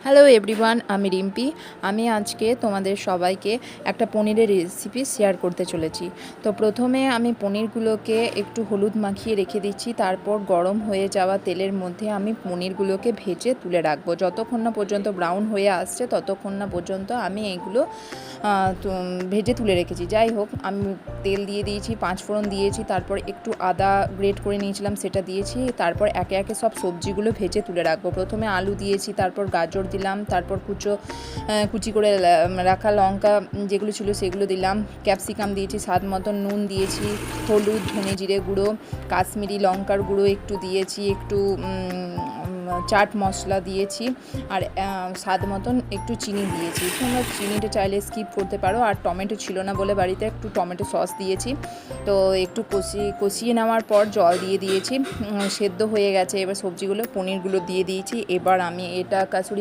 Hello everyone, আমি রিম্পি। আমি আজকে তোমাদের সবাইকে একটা পনিরের রেসিপি শেয়ার করতে চলেছি। তো প্রথমে আমি পনিরগুলোকে একটু হলুদ মাখিয়ে রেখে দিচ্ছি, তারপর গরম হয়ে যাওয়া তেলের মধ্যে আমি পনিরগুলোকে ভেজে তুলে রাখবো। যতক্ষণ না পর্যন্ত ব্রাউন হয়ে আসছে ততক্ষণ না পর্যন্ত আমি এইগুলো ভেজে তুলে রেখেছি। যাই হোক, আমি তেল দিয়ে দিয়েছি, 5 ফোড়ন দিয়েছি, তারপর একটু আদা গ্রেট করে নিয়েছিলাম সেটা দিয়েছি, তারপর একে একে সব সবজিগুলো ভেজে তুলে রাখবো। প্রথমে আলু দিয়েছি, তারপর গাজর দিলাম, তারপর কুচি করে রাখা লঙ্কা যেগুলো ছিল সেগুলো দিলাম, ক্যাপসিকাম দিয়েছি, স্বাদ মতন নুন দিয়েছি, হলুদ, ধনে জিরে গুঁড়ো, কাশ্মীরি লঙ্কার গুঁড়ো একটু দিয়েছি, একটু চাট মশলা দিয়েছি, আর স্বাদ মতন একটু চিনি দিয়েছি। তোমরা চিনিটা চাইলে স্কিপ করতে পারো। আর টমেটো ছিল না বলে বাড়িতে একটু টমেটো সস দিয়েছি। তো একটু কষিয়ে নেওয়ার পর জল দিয়ে দিয়েছি, সেদ্ধ হয়ে গেছে। এবার সবজিগুলো পনিরগুলো দিয়ে দিয়েছি। এবার আমি এটা কাসুরি